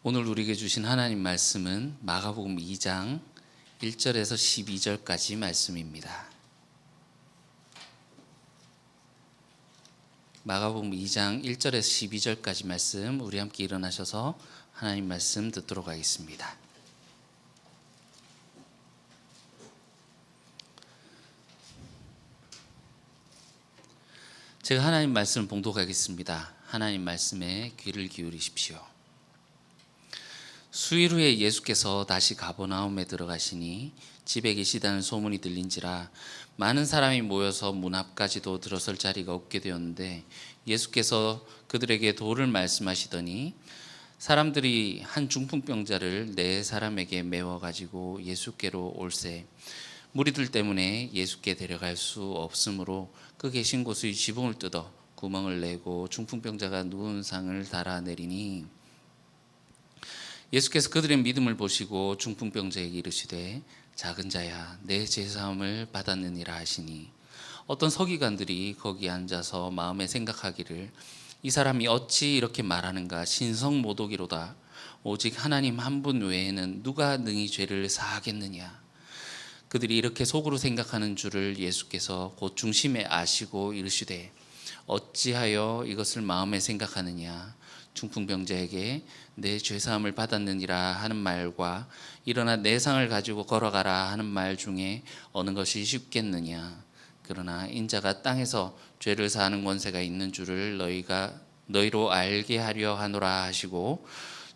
오늘 우리에게 주신 하나님 말씀은 마가복음 2장 1절에서 12절까지 말씀입니다. 마가복음 2장 1절에서 12절까지 말씀, 우리 함께 일어나셔서 하나님 말씀 듣도록 하겠습니다. 제가 하나님 말씀을 봉독하겠습니다. 하나님 말씀에 귀를 기울이십시오. 수일 후에 예수께서 다시 가버나움에 들어가시니 집에 계시다는 소문이 들린지라 많은 사람이 모여서 문 앞까지도 들어설 자리가 없게 되었는데, 예수께서 그들에게 도를 말씀하시더니 사람들이 한 중풍병자를 네 사람에게 메워 가지고 예수께로 올세 무리들 때문에 예수께 데려갈 수 없으므로 그 계신 곳의 지붕을 뜯어 구멍을 내고 중풍병자가 누운 상을 달아내리니, 예수께서 그들의 믿음을 보시고 중풍병자에게 이르시되 작은 자야 내 죄사함을 받았느니라 하시니, 어떤 서기관들이 거기 앉아서 마음에 생각하기를 이 사람이 어찌 이렇게 말하는가, 신성모독이로다. 오직 하나님 한 분 외에는 누가 능히 죄를 사하겠느냐. 그들이 이렇게 속으로 생각하는 줄을 예수께서 곧 중심에 아시고 이르시되 어찌하여 이것을 마음에 생각하느냐. 중풍병자에게 내 죄사함을 받았느니라 하는 말과 일어나 내 상을 가지고 걸어가라 하는 말 중에 어느 것이 쉽겠느냐. 그러나 인자가 땅에서 죄를 사하는 권세가 있는 줄을 너희로 알게 하려 하노라 하시고,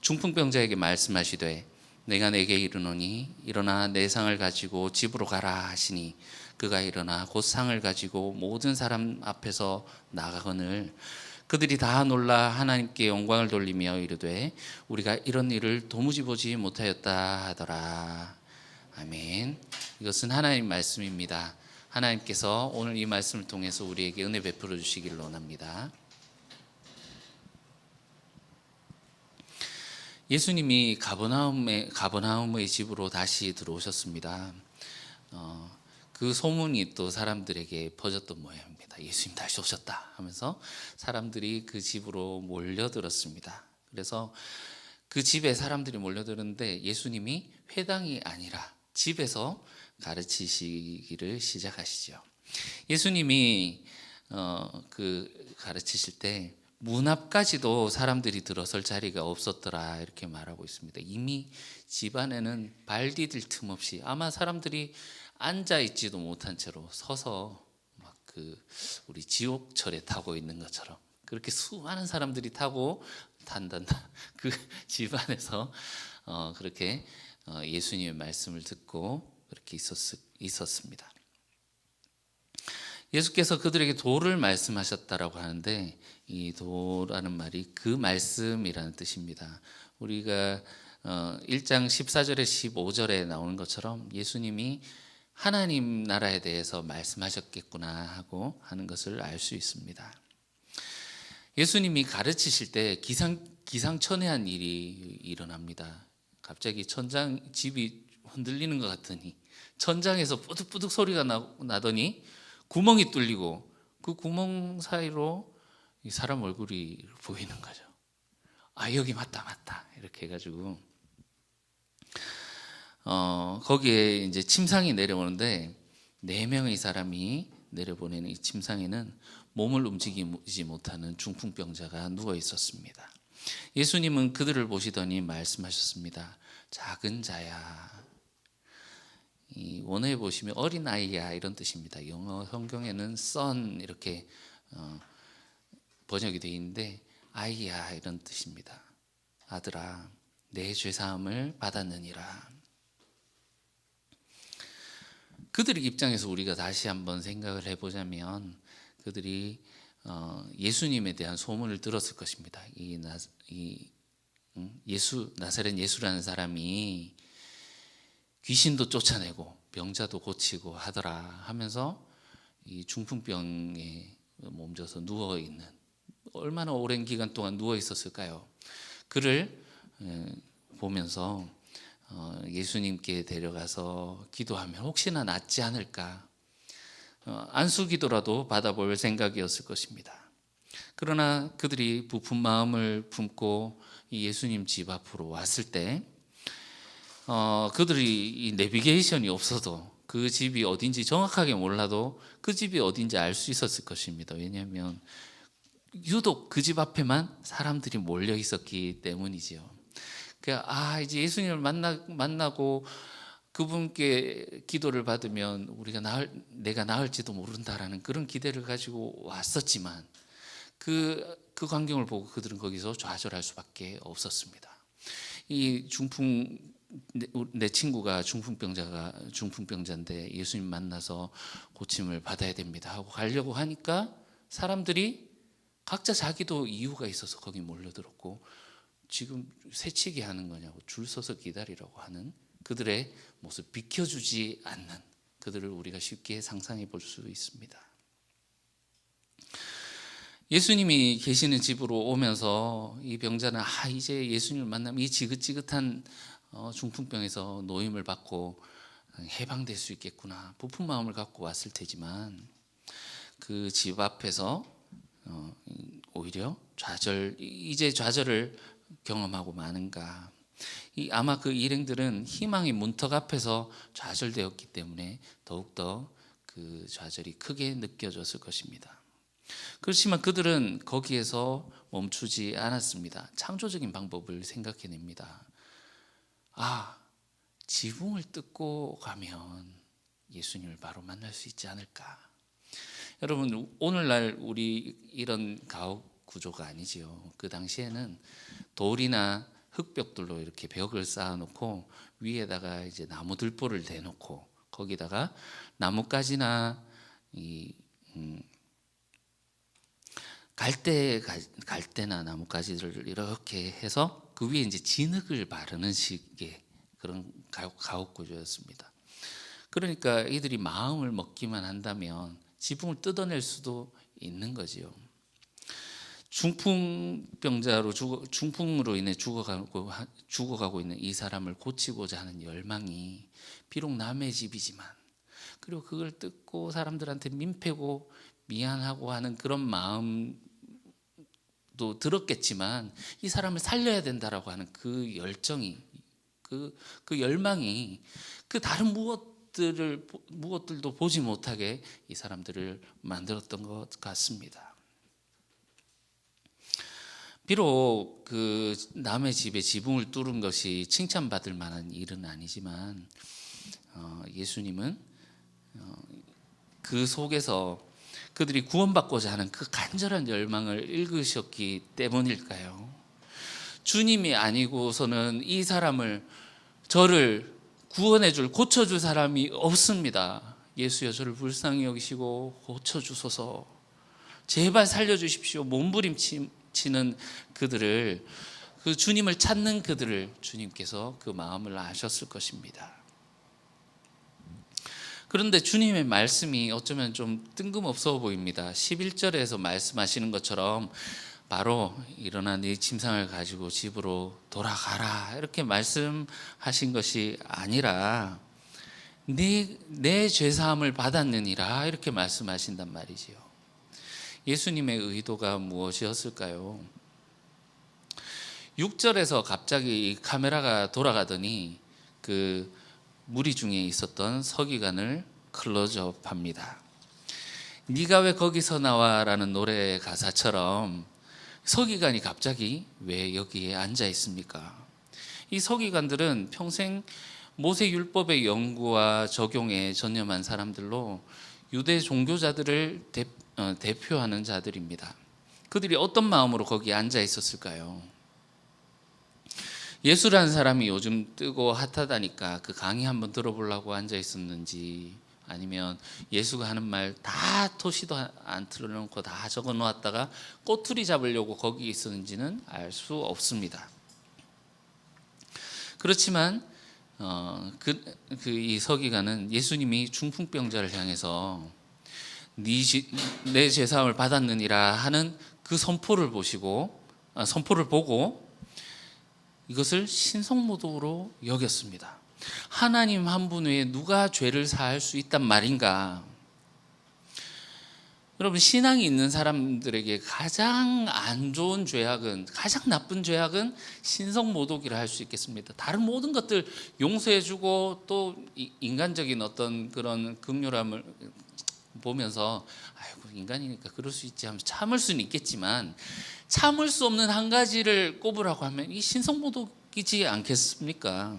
중풍병자에게 말씀하시되 내가 내게 이르노니 일어나 내 상을 가지고 집으로 가라 하시니, 그가 일어나 곧 상을 가지고 모든 사람 앞에서 나가거늘 그들이 다 놀라 하나님께 영광을 돌리며 이르되 우리가 이런 일을 도무지 보지 못하였다 하더라. 아멘. 이것은 하나님 말씀입니다. 하나님께서 오늘 이 말씀을 통해서 우리에게 은혜 베풀어 주시기를 원합니다. 예수님이 가버나움의 집으로 다시 들어오셨습니다. 그 소문이 또 사람들에게 퍼졌던 모양입니다. 예수님 다시 오셨다 하면서 사람들이 그 집으로 몰려들었습니다. 그래서 그 집에 사람들이 몰려들었는데 예수님이 회당이 아니라 집에서 가르치시기를 시작하시죠. 예수님이 가르치실 때 문 앞까지도 사람들이 들어설 자리가 없었더라 이렇게 말하고 있습니다. 이미 집 안에는 발 디딜 틈 없이 아마 사람들이 앉아 있지도 못한 채로 서서 막 우리 지옥철에 타고 있는 것처럼 그렇게 수많은 사람들이 탄단다 그 집 안에서 그렇게 예수님의 말씀을 듣고 그렇게 있었습니다. 예수께서 그들에게 도를 말씀하셨다라고 하는데, 이 도라는 말이 그 말씀이라는 뜻입니다. 우리가 1장 14절에 15절에 나오는 것처럼 예수님이 하나님 나라에 대해서 말씀하셨겠구나 하고 하는 것을 알 수 있습니다. 예수님이 가르치실 때 기상천외한 일이 일어납니다. 갑자기 집이 흔들리는 것 같더니 천장에서 뿌득뿌득 소리가 나더니 구멍이 뚫리고 그 구멍 사이로 이 사람 얼굴이 보이는 거죠. 아, 여기 맞다 이렇게 해가지고 거기에 이제 침상이 내려오는데 4명의 사람이 내려보내는 이 침상에는 몸을 움직이지 못하는 중풍병자가 누워 있었습니다. 예수님은 그들을 보시더니 말씀하셨습니다. 작은 자야. 이 원어에 보시면 어린아이야 이런 뜻입니다. 영어 성경에는 son 이렇게 번역이 되어 있는데 아이야 이런 뜻입니다. 아들아 내 죄사함을 받았느니라. 그들의 입장에서 우리가 다시 한번 생각을 해보자면 그들이 예수님에 대한 소문을 들었을 것입니다. 나사렛 예수라는 사람이 귀신도 쫓아내고 병자도 고치고 하더라 하면서 이 중풍병에 몸져서 누워있는, 얼마나 오랜 기간 동안 누워 있었을까요? 그를 보면서 예수님께 데려가서 기도하면 혹시나 낫지 않을까, 안수기도라도 받아볼 생각이었을 것입니다. 그러나 그들이 부푼 마음을 품고 이 예수님 집 앞으로 왔을 때 그들이 이 내비게이션이 없어도 그 집이 어딘지 정확하게 몰라도 그 집이 어딘지 알 수 있었을 것입니다. 왜냐하면 유독 그 집 앞에만 사람들이 몰려 있었기 때문이지요. 이제 예수님을 만나고 그분께 기도를 받으면 내가 나을지도 모른다라는 그런 기대를 가지고 왔었지만 그 광경을 보고 그들은 거기서 좌절할 수밖에 없었습니다. 내 친구가 중풍병자인데 예수님 만나서 고침을 받아야 됩니다 하고 가려고 하니까 사람들이 각자 자기도 이유가 있어서 거기 몰려들었고, 지금 새치기 하는 거냐고 줄 서서 기다리라고 하는 그들의 모습, 비켜주지 않는 그들을 우리가 쉽게 상상해 볼 수 있습니다. 예수님이 계시는 집으로 오면서 이 병자는 이제 예수님을 만나면 이 지긋지긋한 중풍병에서 노임을 받고 해방될 수 있겠구나, 부푼 마음을 갖고 왔을 테지만 그 집 앞에서 오히려 좌절을 경험하고 마는가. 아마 그 일행들은 희망의 문턱 앞에서 좌절되었기 때문에 더욱더 그 좌절이 크게 느껴졌을 것입니다. 그렇지만 그들은 거기에서 멈추지 않았습니다. 창조적인 방법을 생각해냅니다. 지붕을 뜯고 가면 예수님을 바로 만날 수 있지 않을까. 여러분, 오늘날 우리 이런 가옥 구조가 아니지요. 그 당시에는 돌이나 흙벽돌로 이렇게 벽을 쌓아놓고 위에다가 이제 나무 들보를 대놓고 거기다가 나뭇가지나 갈대나 나뭇가지를 이렇게 해서 그 위에 이제 진흙을 바르는 식의 그런 가옥 구조였습니다. 그러니까 이들이 마음을 먹기만 한다면 지붕을 뜯어낼 수도 있는 거지요. 중풍으로 인해 죽어가고 있는 이 사람을 고치고자 하는 열망이 비록 남의 집이지만, 그리고 그걸 뜯고 사람들한테 민폐고 미안하고 하는 그런 마음도 들었겠지만, 이 사람을 살려야 된다라고 하는 그 열정이, 그 열망이 그 다른 무엇들도 보지 못하게 이 사람들을 만들었던 것 같습니다. 비록 그 남의 집에 지붕을 뚫은 것이 칭찬받을 만한 일은 아니지만 예수님은 그 속에서 그들이 구원받고자 하는 그 간절한 열망을 읽으셨기 때문일까요? 주님이 아니고서는 이 저를 구원해줄, 고쳐줄 사람이 없습니다. 예수여, 저를 불쌍히 여기시고 고쳐주소서, 제발 살려주십시오. 몸부림치는 그들을, 그 주님을 찾는 그들을 주님께서 그 마음을 아셨을 것입니다. 그런데 주님의 말씀이 어쩌면 좀 뜬금없어 보입니다. 11절에서 말씀하시는 것처럼 바로 일어나 네 침상을 가지고 집으로 돌아가라 이렇게 말씀하신 것이 아니라 내 죄사함을 받았느니라 이렇게 말씀하신단 말이지요. 예수님의 의도가 무엇이었을까요? 6절에서 갑자기 카메라가 돌아가더니 그 무리 중에 있었던 서기관을 클로즈업합니다. 네가 왜 거기서 나와? 라는 노래 가사처럼 서기관이 갑자기 왜 여기에 앉아 있습니까? 이 서기관들은 평생 모세율법의 연구와 적용에 전념한 사람들로 유대 종교자들을 대표하는 자들입니다. 그들이 어떤 마음으로 거기에 앉아 있었을까요? 예수라는 사람이 요즘 뜨고 핫하다니까 그 강의 한번 들어보려고 앉아 있었는지, 아니면 예수가 하는 말 다 토시도 안 틀어놓고 다 적어 놓았다가 꼬투리 잡으려고 거기 있었는지는 알 수 없습니다. 그렇지만 이 서기관은 예수님이 중풍병자를 향해서 내 죄사함을 받았느니라 하는 그 선포를 보고 이것을 신성모독으로 여겼습니다. 하나님 한 분 외에 누가 죄를 사할 수 있단 말인가? 여러분, 신앙이 있는 사람들에게 가장 안 좋은 죄악은, 가장 나쁜 죄악은 신성모독이라 할 수 있겠습니다. 다른 모든 것들 용서해주고 또 인간적인 어떤 그런 긍휼함을 보면서 아이고 인간이니까 그럴 수 있지 하면서 참을 수는 있겠지만, 참을 수 없는 한 가지를 꼽으라고 하면 이 신성모독이지 않겠습니까?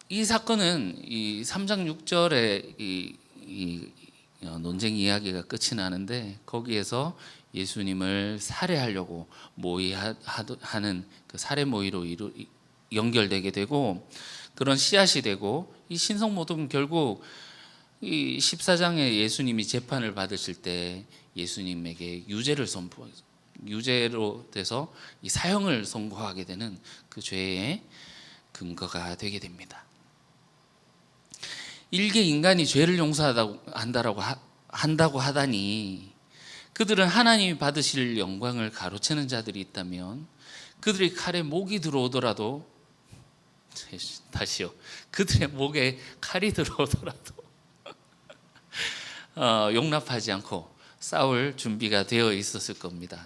이 사건은 이 3장 6절에 이 논쟁 이야기가 끝이 나는데, 거기에서 예수님을 살해하려고 모의하는 그 살해 모의로 연결되게 되고, 그런 씨앗이 되고, 이 신성모독은 결국 이 14장에 예수님이 재판을 받으실 때 예수님에게 유죄로 돼서 이 사형을 선고하게 되는 그 죄의 근거가 되게 됩니다. 일개 인간이 죄를 한다고 하다니, 그들은 하나님이 받으실 영광을 가로채는 자들이 있다면, 그들의 칼에 목이 들어오더라도, 다시요, 그들의 목에 칼이 들어오더라도 용납하지 않고 싸울 준비가 되어 있었을 겁니다.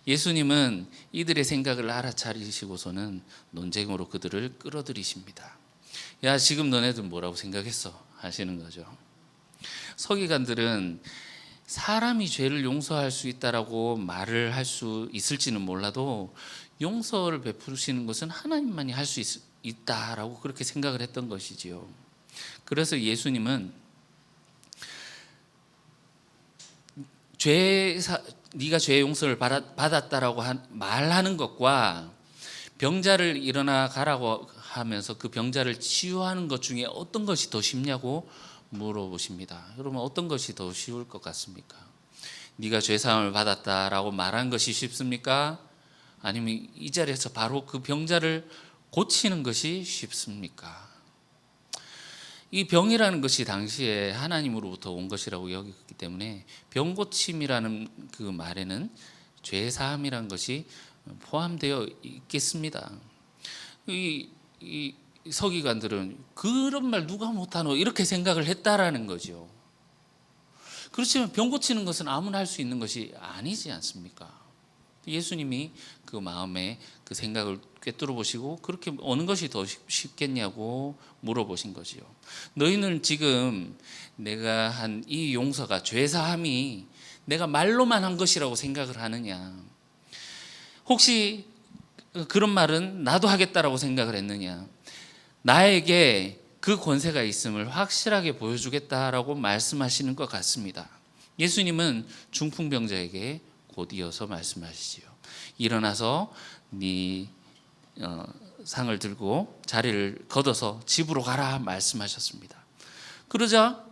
예수님은 이들의 생각을 알아차리시고서는 논쟁으로 그들을 끌어들이십니다. 야, 지금 너네들 뭐라고 생각했어? 하시는 거죠. 서기관들은 사람이 죄를 용서할 수 있다라고 말을 할 수 있을지는 몰라도, 용서를 베푸시는 것은 하나님만이 할 수 있다라고 그렇게 생각을 했던 것이지요. 그래서 예수님은 네가 죄의 용서를 받았다라고 말하는 것과 병자를 일어나 가라고 하면서 그 병자를 치유하는 것 중에 어떤 것이 더 쉽냐고 물어보십니다. 여러분, 어떤 것이 더 쉬울 것 같습니까? 네가 죄사함을 받았다라고 말하는 것이 쉽습니까? 아니면 이 자리에서 바로 그 병자를 고치는 것이 쉽습니까? 이 병이라는 것이 당시에 하나님으로부터 온 것이라고 여겼기 때문에 병고침이라는 그 말에는 죄사함이라는 것이 포함되어 있겠습니다. 이 서기관들은 그런 말 누가 못하노 이렇게 생각을 했다라는 거죠. 그렇지만 병 고치는 것은 아무나 할 수 있는 것이 아니지 않습니까? 예수님이 그 마음에 그 생각을 꿰뚫어 보시고, 그렇게 어느 것이 더 쉽겠냐고 물어보신 거지요. 너희는 지금 내가 한 이 용서가, 죄사함이 내가 말로만 한 것이라고 생각을 하느냐? 혹시 그런 말은 나도 하겠다라고 생각을 했느냐? 나에게 그 권세가 있음을 확실하게 보여주겠다라고 말씀하시는 것 같습니다. 예수님은 중풍병자에게 곧 이어서 말씀하시지요. 일어나서 네 상을 들고 자리를 걷어서 집으로 가라 말씀하셨습니다. 그러자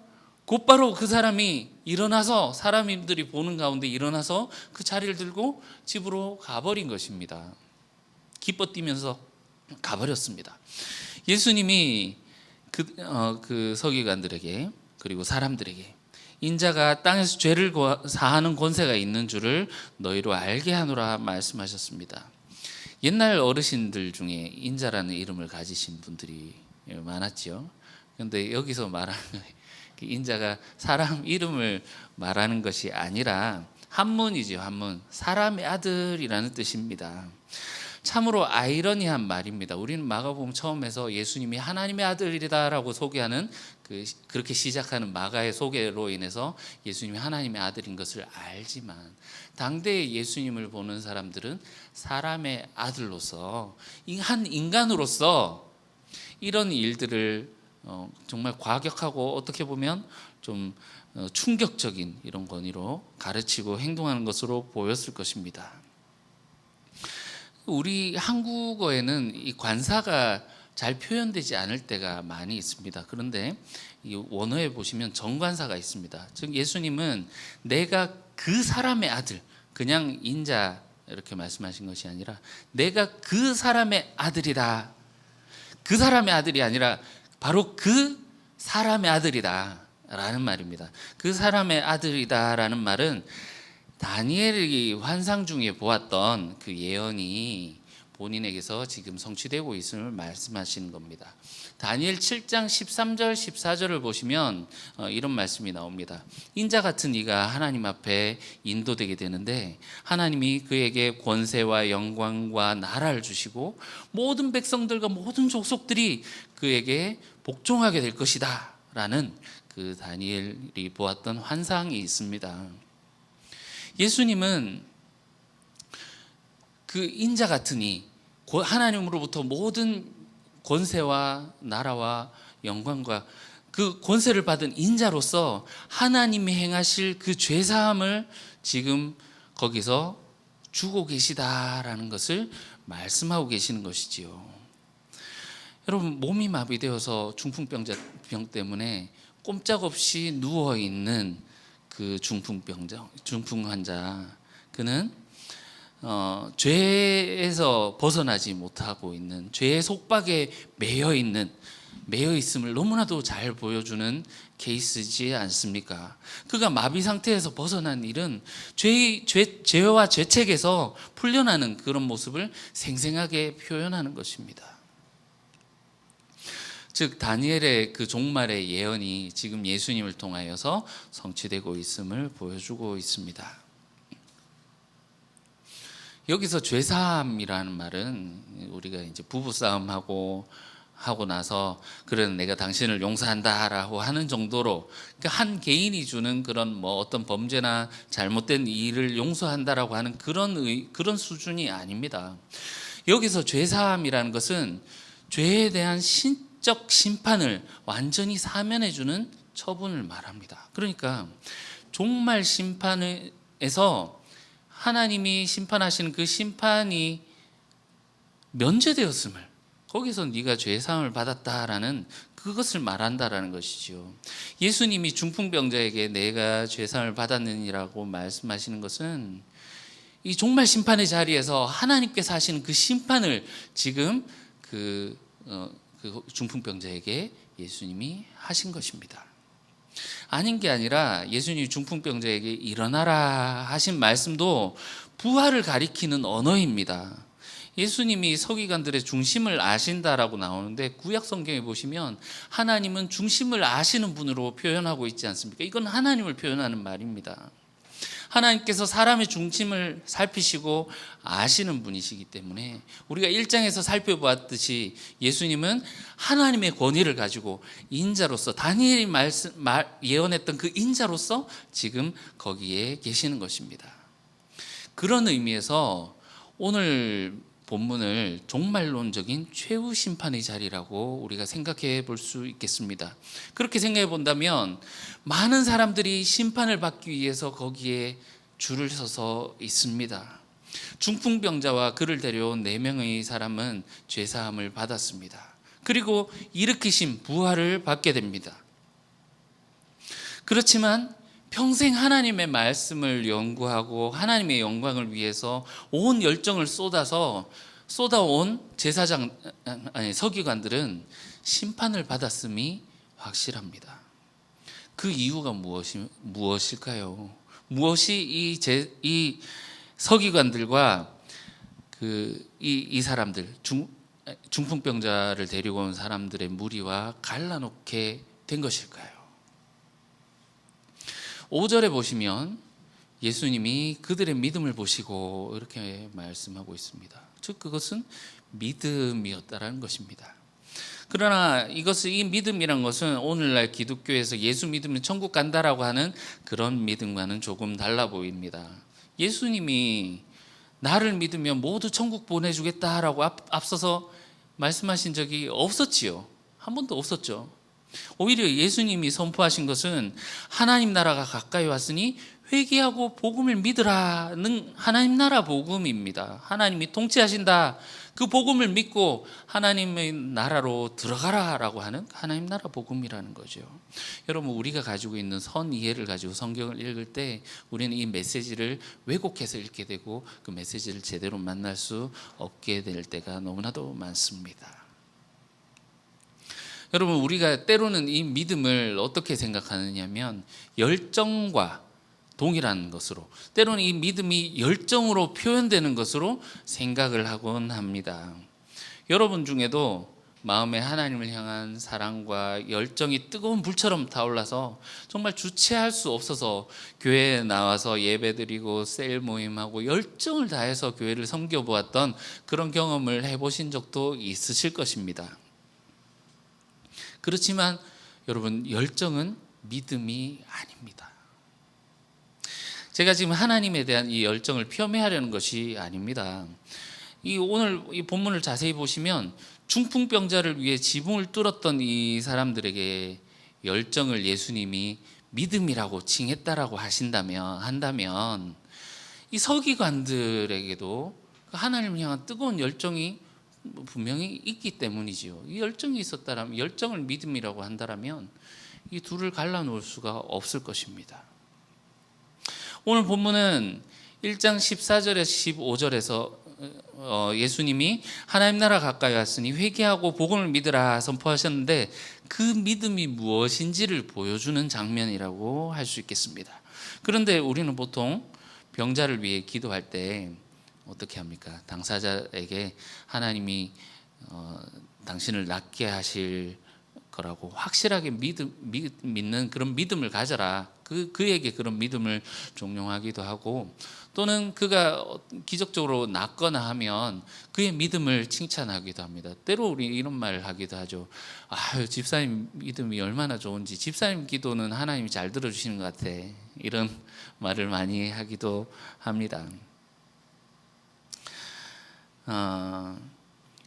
곧바로 그 사람이 일어나서, 사람들이 보는 가운데 일어나서 그 자리를 들고 집으로 가버린 것입니다. 기뻐 뛰면서 가버렸습니다. 예수님이 그 서기관들에게, 그리고 사람들에게 인자가 땅에서 죄를 사하는 권세가 있는 줄을 너희로 알게 하노라 말씀하셨습니다. 옛날 어르신들 중에 인자라는 이름을 가지신 분들이 많았죠. 그런데 여기서 말하는 인자가 사람 이름을 말하는 것이 아니라 한문이죠. 한문. 사람의 아들이라는 뜻입니다. 참으로 아이러니한 말입니다. 우리는 마가복음 처음에서 예수님이 하나님의 아들이다라고 소개하는 그렇게 시작하는 마가의 소개로 인해서 예수님이 하나님의 아들인 것을 알지만, 당대의 예수님을 보는 사람들은 사람의 아들로서, 한 인간으로서 이런 일들을 정말 과격하고 어떻게 보면 좀 충격적인 이런 권위로 가르치고 행동하는 것으로 보였을 것입니다. 우리 한국어에는 이 관사가 잘 표현되지 않을 때가 많이 있습니다. 그런데 이 원어에 보시면 정관사가 있습니다. 즉 예수님은 내가 그 사람의 아들, 그냥 인자 이렇게 말씀하신 것이 아니라 내가 그 사람의 아들이다. 그 사람의 아들이 아니라 바로 그 사람의 아들이다 라는 말입니다. 그 사람의 아들이다 라는 말은 다니엘이 환상 중에 보았던 그 예언이 본인에게서 지금 성취되고 있음을 말씀하시는 겁니다. 다니엘 7장 13절 14절을 보시면 이런 말씀이 나옵니다. 인자 같은 이가 하나님 앞에 인도되게 되는데 하나님이 그에게 권세와 영광과 나라를 주시고 모든 백성들과 모든 족속들이 그에게 복종하게 될 것이다 라는 그 다니엘이 보았던 환상이 있습니다. 예수님은 그 인자 같으니 하나님으로부터 모든 권세와 나라와 영광과 그 권세를 받은 인자로서 하나님이 행하실 그 죄사함을 지금 거기서 주고 계시다라는 것을 말씀하고 계시는 것이지요. 여러분, 몸이 마비되어서 중풍병 때문에 꼼짝없이 누워있는 그 중풍 환자, 그는 죄에서 벗어나지 못하고 있는, 죄의 속박에 매여 있음을 너무나도 잘 보여주는 케이스지 않습니까? 그가 마비 상태에서 벗어난 일은 죄와 죄책에서 풀려나는 그런 모습을 생생하게 표현하는 것입니다. 즉 다니엘의 그 종말의 예언이 지금 예수님을 통하여서 성취되고 있음을 보여주고 있습니다. 여기서 죄사함이라는 말은 우리가 이제 부부싸움하고 나서 그래 내가 당신을 용서한다라고 하는 정도로, 그러니까 한 개인이 주는 그런 어떤 범죄나 잘못된 일을 용서한다라고 하는 그런 수준이 아닙니다. 여기서 죄사함이라는 것은 죄에 대한 신적 심판을 완전히 사면해 주는 처분을 말합니다. 그러니까 종말 심판에서 하나님이 심판하시는 그 심판이 면제되었음을, 거기서 네가 죄사함을 받았다라는 그것을 말한다라는 것이죠. 예수님이 중풍병자에게 내가 죄사함을 받았느니라고 말씀하시는 것은 이 종말 심판의 자리에서 하나님께서 하시는 그 심판을 지금 그 중풍병자에게 예수님이 하신 것입니다. 아닌 게 아니라 예수님이 중풍병자에게 일어나라 하신 말씀도 부활을 가리키는 언어입니다. 예수님이 서기관들의 중심을 아신다라고 나오는데 구약 성경에 보시면 하나님은 중심을 아시는 분으로 표현하고 있지 않습니까? 이건 하나님을 표현하는 말입니다. 하나님께서 사람의 중심을 살피시고 아시는 분이시기 때문에 우리가 1장에서 살펴보았듯이 예수님은 하나님의 권위를 가지고 인자로서, 다니엘이 예언했던 그 인자로서 지금 거기에 계시는 것입니다. 그런 의미에서 오늘 본문을 종말론적인 최후 심판의 자리라고 우리가 생각해 볼 수 있겠습니다. 그렇게 생각해 본다면 많은 사람들이 심판을 받기 위해서 거기에 줄을 서서 있습니다. 중풍병자와 그를 데려온 4명의 사람은 죄사함을 받았습니다. 그리고 일으키신 부활을 받게 됩니다. 그렇지만 평생 하나님의 말씀을 연구하고 하나님의 영광을 위해서 온 열정을 쏟아온 서기관들은 심판을 받았음이 확실합니다. 그 이유가 무엇일까요? 무엇이 이 서기관들과 이 사람들, 중풍병자를 데리고 온 사람들의 무리와 갈라놓게 된 것일까요? 5절에 보시면 예수님이 그들의 믿음을 보시고 이렇게 말씀하고 있습니다. 즉 그것은 믿음이었다라는 것입니다. 그러나 이 믿음이란 것은 오늘날 기독교에서 예수 믿으면 천국 간다라고 하는 그런 믿음과는 조금 달라 보입니다. 예수님이 나를 믿으면 모두 천국 보내주겠다라고 앞서서 말씀하신 적이 없었지요. 한 번도 없었죠. 오히려 예수님이 선포하신 것은 하나님 나라가 가까이 왔으니 회개하고 복음을 믿으라는 하나님 나라 복음입니다. 하나님이 통치하신다, 그 복음을 믿고 하나님의 나라로 들어가라라고 하는 하나님 나라 복음이라는 거죠. 여러분, 우리가 가지고 있는 선 이해를 가지고 성경을 읽을 때 우리는 이 메시지를 왜곡해서 읽게 되고 그 메시지를 제대로 만날 수 없게 될 때가 너무나도 많습니다. 여러분, 우리가 때로는 이 믿음을 어떻게 생각하느냐면 열정과 동일한 것으로, 때로는 이 믿음이 열정으로 표현되는 것으로 생각을 하곤 합니다. 여러분 중에도 마음에 하나님을 향한 사랑과 열정이 뜨거운 불처럼 타올라서 정말 주체할 수 없어서 교회에 나와서 예배드리고 셀 모임하고 열정을 다해서 교회를 섬겨보았던 그런 경험을 해보신 적도 있으실 것입니다. 그렇지만 여러분, 열정은 믿음이 아닙니다. 제가 지금 하나님에 대한 이 열정을 폄훼하려는 것이 아닙니다. 오늘 이 본문을 자세히 보시면 중풍병자를 위해 지붕을 뚫었던 이 사람들에게 열정을 예수님이 믿음이라고 칭했다라고 한다면 이 서기관들에게도 하나님을 향한 뜨거운 열정이 분명히 있기 때문이지요. 이 열정이 있었다면, 열정을 믿음이라고 한다면 이 둘을 갈라놓을 수가 없을 것입니다. 오늘 본문은 1장 14절에서 15절에서 예수님이 하나님 나라 가까이 왔으니 회개하고 복음을 믿으라 선포하셨는데, 그 믿음이 무엇인지를 보여주는 장면이라고 할 수 있겠습니다. 그런데 우리는 보통 병자를 위해 기도할 때 어떻게 합니까? 당사자에게 하나님이 당신을 낫게 하실 거라고 확실하게 믿는 그런 믿음을 가져라, 그에게 그런 믿음을 종용하기도 하고, 또는 그가 기적적으로 낫거나 하면 그의 믿음을 칭찬하기도 합니다. 때로 우리 이런 말을 하기도 하죠. 집사님 믿음이 얼마나 좋은지, 집사님 기도는 하나님이 잘 들어주시는 것 같아, 이런 말을 많이 하기도 합니다.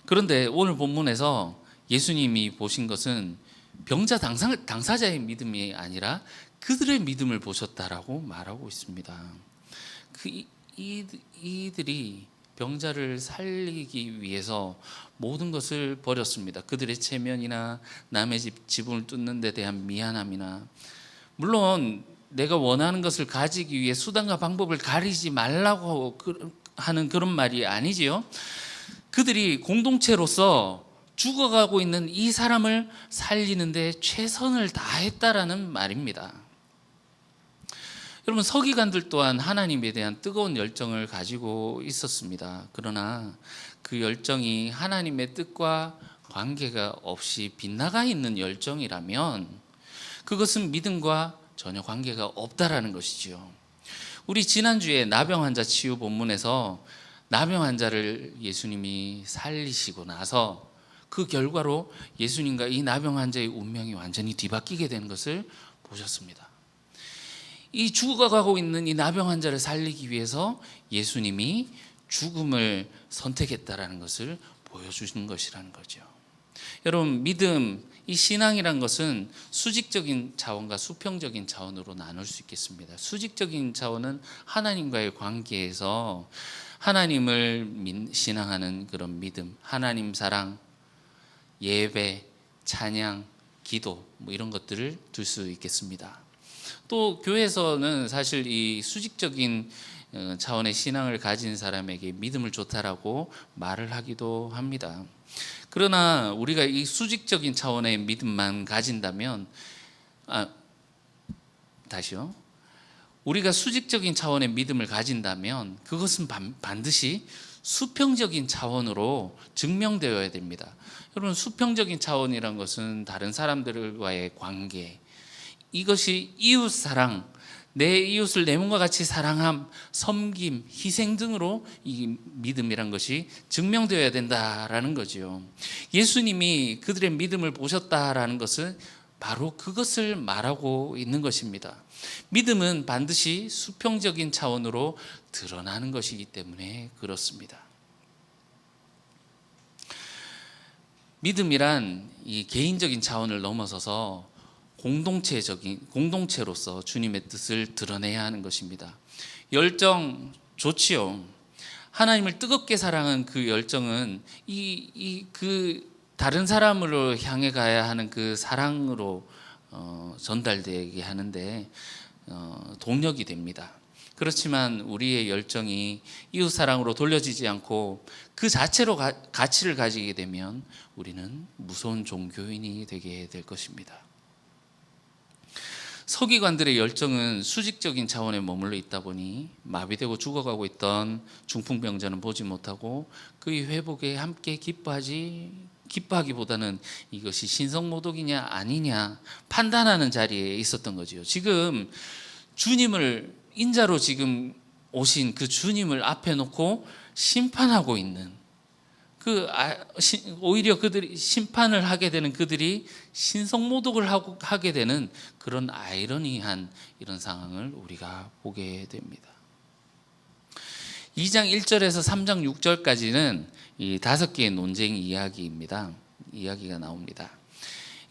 그런데 오늘 본문에서 예수님이 보신 것은 병자 당사자의 믿음이 아니라 그들의 믿음을 보셨다라고 말하고 있습니다. 이들이 병자를 살리기 위해서 모든 것을 버렸습니다. 그들의 체면이나 남의 지붕을 뚫는 데 대한 미안함이나, 물론 내가 원하는 것을 가지기 위해 수단과 방법을 가리지 말라고 하는 그런 말이 아니지요. 그들이 공동체로서 죽어가고 있는 이 사람을 살리는 데 최선을 다했다라는 말입니다. 여러분, 서기관들 또한 하나님에 대한 뜨거운 열정을 가지고 있었습니다. 그러나 그 열정이 하나님의 뜻과 관계가 없이 빗나가 있는 열정이라면 그것은 믿음과 전혀 관계가 없다라는 것이지요. 우리 지난주에 나병 환자 치유 본문에서 나병 환자를 예수님이 살리시고 나서 그 결과로 예수님과 이 나병 환자의 운명이 완전히 뒤바뀌게 되는 것을 보셨습니다. 이 죽어가고 있는 이 나병 환자를 살리기 위해서 예수님이 죽음을 선택했다라는 것을 보여주시는 것이라는 거죠. 여러분, 믿음, 이 신앙이란 것은 수직적인 차원과 수평적인 차원으로 나눌 수 있겠습니다. 수직적인 차원은 하나님과의 관계에서 하나님을 신앙하는 그런 믿음, 하나님 사랑, 예배, 찬양, 기도, 이런 것들을 둘 수 있겠습니다. 또 교회에서는 사실 이 수직적인 차원의 신앙을 가진 사람에게 믿음을 좋다라고 말을 하기도 합니다. 그러나 우리가 이 수직적인 차원의 믿음만 가진다면, 우리가 수직적인 차원의 믿음을 가진다면 그것은 반드시 수평적인 차원으로 증명되어야 됩니다. 여러분, 수평적인 차원이란 것은 다른 사람들과의 관계, 이것이 이웃사랑, 내 이웃을 내 몸과 같이 사랑함, 섬김, 희생 등으로 이 믿음이란 것이 증명되어야 된다라는 거죠. 예수님이 그들의 믿음을 보셨다라는 것은 바로 그것을 말하고 있는 것입니다. 믿음은 반드시 수평적인 차원으로 드러나는 것이기 때문에 그렇습니다. 믿음이란 이 개인적인 차원을 넘어서서 공동체로서 주님의 뜻을 드러내야 하는 것입니다. 열정 좋지요. 하나님을 뜨겁게 사랑하는 그 열정은 그 다른 사람으로 향해 가야 하는 그 사랑으로 전달되게 하는데 동력이 됩니다. 그렇지만 우리의 열정이 이웃 사랑으로 돌려지지 않고 그 자체로 가치를 가지게 되면 우리는 무서운 종교인이 되게 될 것입니다. 서기관들의 열정은 수직적인 차원에 머물러 있다 보니 마비되고 죽어가고 있던 중풍병자는 보지 못하고 그의 회복에 함께 기뻐하기보다는 이것이 신성모독이냐 아니냐 판단하는 자리에 있었던 거지요. 지금 주님을 인자로 지금 오신 그 주님을 앞에 놓고 심판하고 있는 오히려 그들이 심판을 하게 되는 그들이 신성모독을 하게 되는 그런 아이러니한 이런 상황을 우리가 보게 됩니다. 2장 1절에서 3장 6절까지는 이 5개의 논쟁 이야기가 나옵니다.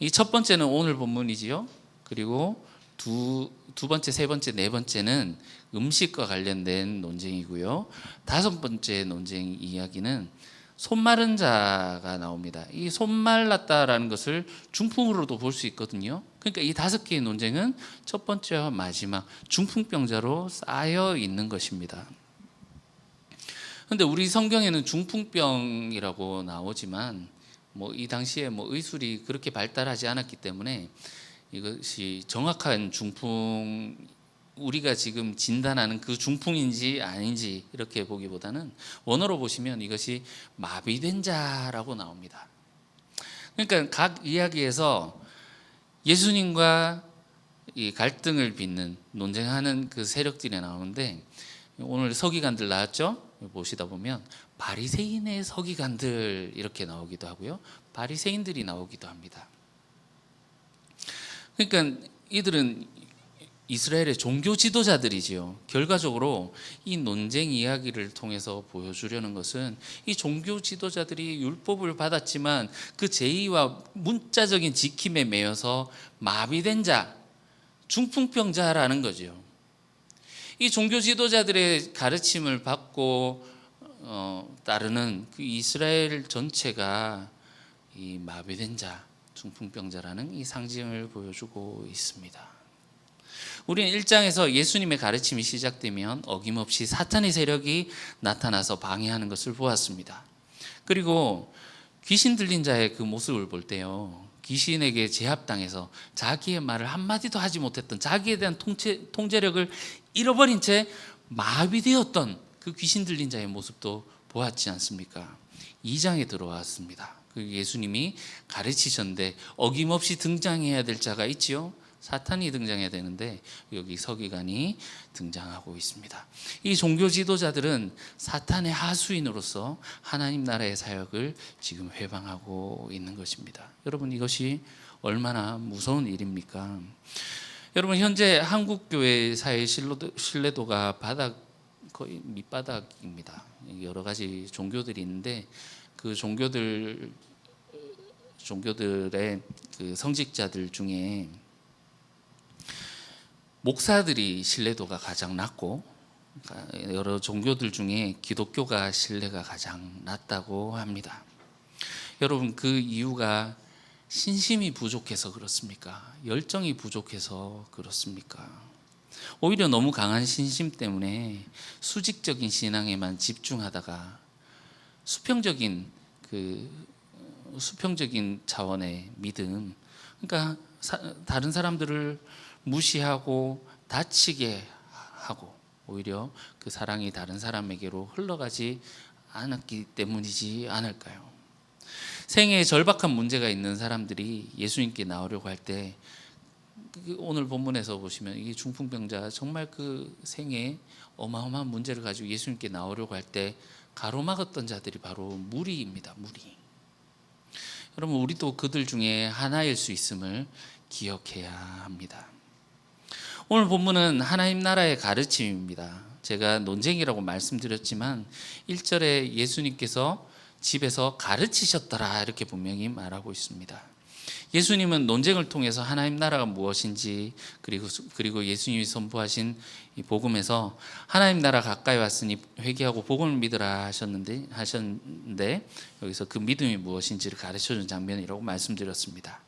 이 첫 번째는 오늘 본문이지요. 그리고 두 번째, 세 번째, 네 번째는 음식과 관련된 논쟁이고요. 5번째 논쟁 이야기는 손 마른 자가 나옵니다. 이 손 말랐다라는 것을 중풍으로도 볼 수 있거든요. 그러니까 이 5개의 논쟁은 첫 번째와 마지막 중풍병자로 쌓여 있는 것입니다. 그런데 우리 성경에는 중풍병이라고 나오지만 이 당시에 의술이 그렇게 발달하지 않았기 때문에 이것이 정확한 중풍, 우리가 지금 진단하는 그 중풍인지 아닌지 이렇게 보기보다는 원어로 보시면 이것이 마비된 자라고 나옵니다. 그러니까 각 이야기에서 예수님과 이 갈등을 빚는 논쟁하는 그 세력들이 나오는데, 오늘 서기관들 나왔죠? 보시다 보면 바리새인의 서기관들 이렇게 나오기도 하고요, 바리새인들이 나오기도 합니다. 그러니까 이들은 이스라엘의 종교 지도자들이지요. 결과적으로 이 논쟁 이야기를 통해서 보여주려는 것은 이 종교 지도자들이 율법을 받았지만 그 제의와 문자적인 지킴에 매여서 마비된 자, 중풍병자라는 거죠. 이 종교 지도자들의 가르침을 받고 따르는 그 이스라엘 전체가 이 마비된 자, 중풍병자라는 이 상징을 보여주고 있습니다. 우리는 1장에서 예수님의 가르침이 시작되면 어김없이 사탄의 세력이 나타나서 방해하는 것을 보았습니다. 그리고 귀신 들린 자의 그 모습을 볼 때요, 귀신에게 제압당해서 자기의 말을 한마디도 하지 못했던, 자기에 대한 통제력을 잃어버린 채 마비되었던 그 귀신 들린 자의 모습도 보았지 않습니까? 2장에 들어왔습니다. 그 예수님이 가르치셨는데 어김없이 등장해야 될 자가 있지요. 사탄이 등장해야 되는데 여기 서기관이 등장하고 있습니다. 이 종교 지도자들은 사탄의 하수인으로서 하나님 나라의 사역을 지금 회방하고 있는 것입니다. 여러분, 이것이 얼마나 무서운 일입니까? 여러분, 현재 한국 교회 사회의 신뢰도가 거의 밑바닥입니다. 여러 가지 종교들이 있는데 그 종교들의 그 성직자들 중에 목사들이 신뢰도가 가장 낮고, 여러 종교들 중에 기독교가 신뢰가 가장 낮다고 합니다. 여러분, 그 이유가 신심이 부족해서 그렇습니까? 열정이 부족해서 그렇습니까? 오히려 너무 강한 신심 때문에 수직적인 신앙에만 집중하다가 수평적인 차원의 믿음, 그러니까 다른 사람들을 무시하고 다치게 하고 오히려 그 사랑이 다른 사람에게로 흘러가지 않았기 때문이지 않을까요? 생애에 절박한 문제가 있는 사람들이 예수님께 나오려고 할 때, 오늘 본문에서 보시면 이 중풍병자 정말 그 생애에 어마어마한 문제를 가지고 예수님께 나오려고 할 때 가로막았던 자들이 바로 무리입니다. 무리. 여러분, 우리도 그들 중에 하나일 수 있음을 기억해야 합니다. 오늘 본문은 하나님 나라의 가르침입니다. 제가 논쟁이라고 말씀드렸지만 1절에 예수님께서 집에서 가르치셨더라 이렇게 분명히 말하고 있습니다. 예수님은 논쟁을 통해서 하나님 나라가 무엇인지, 그리고 예수님이 선포하신 이 복음에서 하나님 나라 가까이 왔으니 회개하고 복음을 믿으라 하셨는데 여기서 그 믿음이 무엇인지를 가르쳐준 장면이라고 말씀드렸습니다.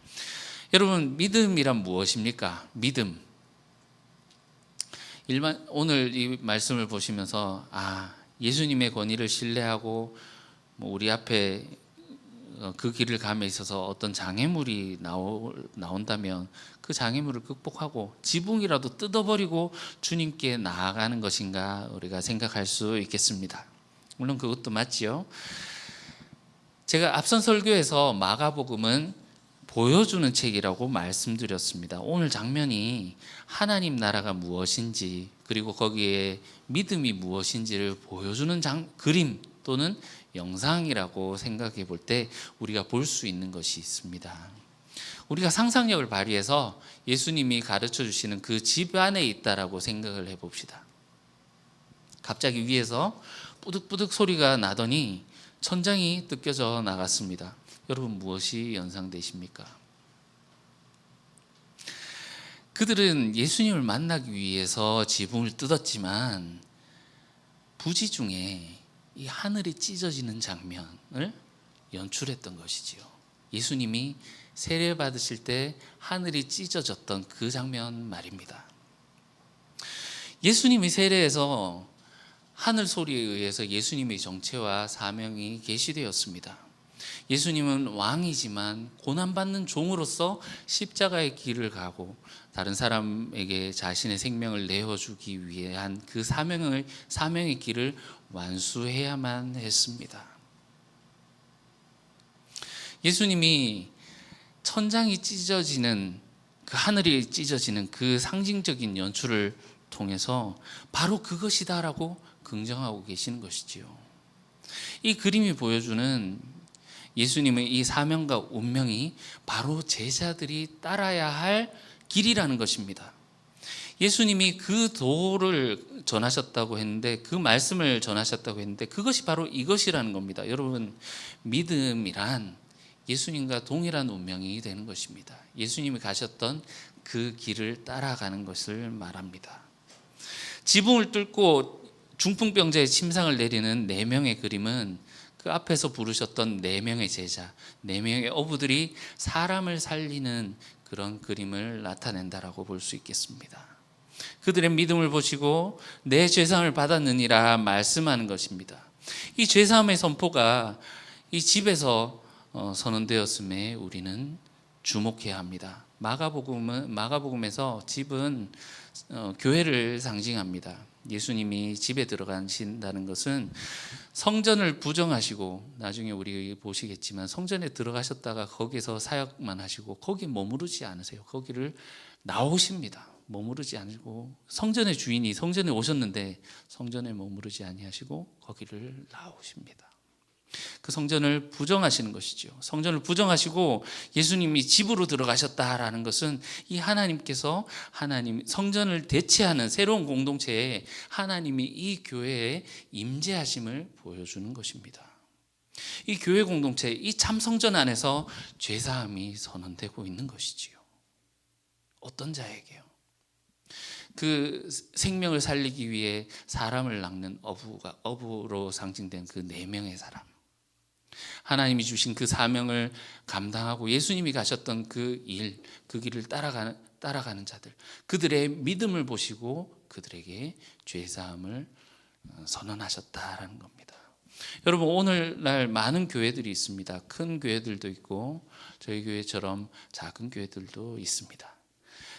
여러분, 믿음이란 무엇입니까? 믿음. 오늘 이 말씀을 보시면서 예수님의 권위를 신뢰하고 우리 앞에 그 길을 감에 있어서 어떤 장애물이 나온다면 그 장애물을 극복하고 지붕이라도 뜯어버리고 주님께 나아가는 것인가 우리가 생각할 수 있겠습니다. 물론 그것도 맞지요. 제가 앞선 설교에서 마가복음은 보여주는 책이라고 말씀드렸습니다. 오늘 장면이 하나님 나라가 무엇인지 그리고 거기에 믿음이 무엇인지를 보여주는 그림 또는 영상이라고 생각해 볼 때 우리가 볼 수 있는 것이 있습니다. 우리가 상상력을 발휘해서 예수님이 가르쳐 주시는 그 집 안에 있다라고 생각을 해 봅시다. 갑자기 위에서 뿌득뿌득 소리가 나더니 천장이 뜯겨져 나갔습니다. 여러분 무엇이 연상되십니까? 그들은 예수님을 만나기 위해서 지붕을 뜯었지만 부지 중에 이 하늘이 찢어지는 장면을 연출했던 것이지요. 예수님이 세례 받으실 때 하늘이 찢어졌던 그 장면 말입니다. 예수님이 세례에서 하늘 소리에 의해서 예수님의 정체와 사명이 계시되었습니다. 예수님은 왕이지만 고난받는 종으로서 십자가의 길을 가고 다른 사람에게 자신의 생명을 내어주기 위한 그 사명의 길을 완수해야만 했습니다. 예수님이 천장이 찢어지는 그 하늘이 찢어지는 그 상징적인 연출을 통해서 바로 그것이다라고 긍정하고 계시는 것이지요. 이 그림이 보여주는 예수님의 이 사명과 운명이 바로 제자들이 따라야 할 길이라는 것입니다. 예수님이 그 도를 전하셨다고 했는데 그 말씀을 전하셨다고 했는데 그것이 바로 이것이라는 겁니다. 여러분 믿음이란 예수님과 동일한 운명이 되는 것입니다. 예수님이 가셨던 그 길을 따라가는 것을 말합니다. 지붕을 뚫고 중풍병자의 침상을 내리는 4명의 그림은 그 앞에서 부르셨던 4명의 제자, 4명의 어부들이 사람을 살리는 그런 그림을 나타낸다라고 볼 수 있겠습니다. 그들의 믿음을 보시고 내 죄사함을 받았느니라 말씀하는 것입니다. 이 죄사함의 선포가 이 집에서 선언되었음에 우리는 주목해야 합니다. 마가복음에서 집은 교회를 상징합니다. 예수님이 집에 들어가신다는 것은 성전을 부정하시고 나중에 우리 보시겠지만 성전에 들어가셨다가 거기서 사역만 하시고 거기 머무르지 않으세요. 거기를 나오십니다. 머무르지 않고 성전의 주인이 성전에 오셨는데 성전에 머무르지 아니하시고 거기를 나오십니다. 그 성전을 부정하시는 것이죠. 성전을 부정하시고 예수님이 집으로 들어가셨다라는 것은 이 하나님께서 성전을 대체하는 새로운 공동체에 하나님이 이 교회에 임재하심을 보여주는 것입니다. 이 교회 공동체, 이 참성전 안에서 죄사함이 선언되고 있는 것이지요. 어떤 자에게요? 그 생명을 살리기 위해 사람을 낚는 어부로 상징된 그 4명의 사람, 하나님이 주신 그 사명을 감당하고 예수님이 가셨던 그 길을 따라가는 자들, 그들의 믿음을 보시고 그들에게 죄사함을 선언하셨다라는 겁니다. 여러분 오늘날 많은 교회들이 있습니다. 큰 교회들도 있고 저희 교회처럼 작은 교회들도 있습니다.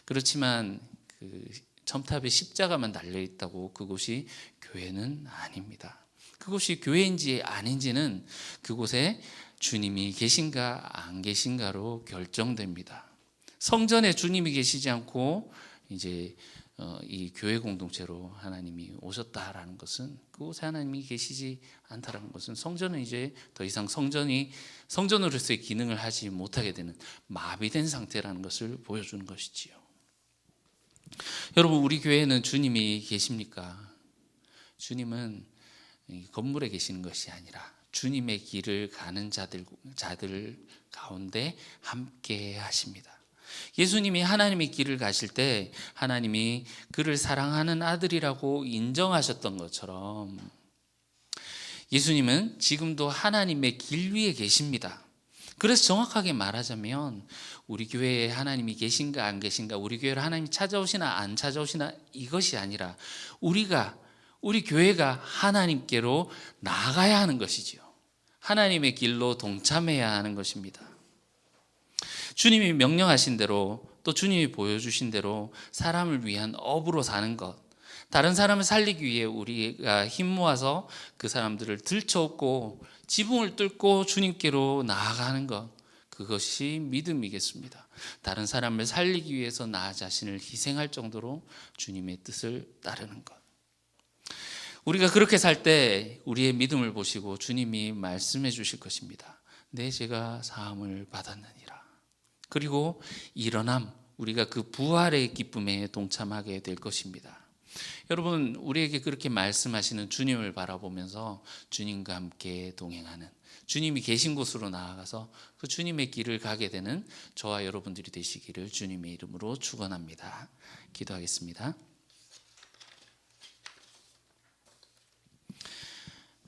그렇지만 그 첨탑에 십자가만 달려있다고 그곳이 교회는 아닙니다. 그곳이 교회인지 아닌지는 그곳에 주님이 계신가 안 계신가로 결정됩니다. 성전에 주님이 계시지 않고 이제 이 교회 공동체로 하나님이 오셨다라는 것은 그곳에 하나님이 계시지 않다라는 것은 성전은 이제 더 이상 성전으로서의 기능을 하지 못하게 되는 마비된 상태라는 것을 보여주는 것이지요. 여러분 우리 교회에는 주님이 계십니까? 주님은 건물에 계시는 것이 아니라 주님의 길을 가는 자들 가운데 함께 하십니다. 예수님이 하나님의 길을 가실 때 하나님이 그를 사랑하는 아들이라고 인정하셨던 것처럼 예수님은 지금도 하나님의 길 위에 계십니다. 그래서 정확하게 말하자면 우리 교회에 하나님이 계신가 안 계신가, 우리 교회를 하나님이 찾아오시나 안 찾아오시나 이것이 아니라 우리 교회가 하나님께로 나아가야 하는 것이지요. 하나님의 길로 동참해야 하는 것입니다. 주님이 명령하신 대로 또 주님이 보여주신 대로 사람을 위한 업으로 사는 것, 다른 사람을 살리기 위해 우리가 힘 모아서 그 사람들을 들쳐업고 지붕을 뚫고 주님께로 나아가는 것, 그것이 믿음이겠습니다. 다른 사람을 살리기 위해서 나 자신을 희생할 정도로 주님의 뜻을 따르는 것. 우리가 그렇게 살 때 우리의 믿음을 보시고 주님이 말씀해 주실 것입니다. 내 죄가 사함을 받았느니라. 그리고 일어남, 우리가 그 부활의 기쁨에 동참하게 될 것입니다. 여러분, 우리에게 그렇게 말씀하시는 주님을 바라보면서 주님과 함께 동행하는, 주님이 계신 곳으로 나아가서 그 주님의 길을 가게 되는 저와 여러분들이 되시기를 주님의 이름으로 축원합니다. 기도하겠습니다.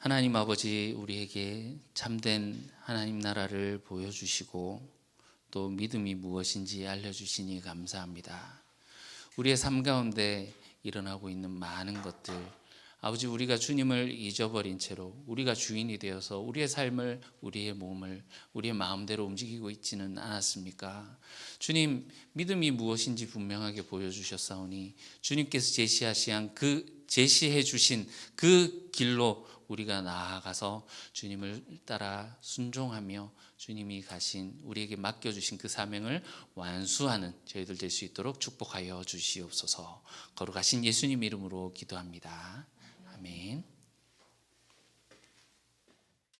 하나님 아버지, 우리에게 참된 하나님 나라를 보여주시고 또 믿음이 무엇인지 알려주시니 감사합니다. 우리의 삶 가운데 일어나고 있는 많은 것들, 아버지, 우리가 주님을 잊어버린 채로 우리가 주인이 되어서 우리의 삶을, 우리의 몸을 우리의 마음대로 움직이고 있지는 않았습니까? 주님, 믿음이 무엇인지 분명하게 보여주셨사오니 주님께서 제시해 주신 그 길로 우리가 나아가서 주님을 따라 순종하며 주님이 가신, 우리에게 맡겨주신 그 사명을 완수하는 저희들 될 수 있도록 축복하여 주시옵소서. 거룩하신 예수님 이름으로 기도합니다. 아멘.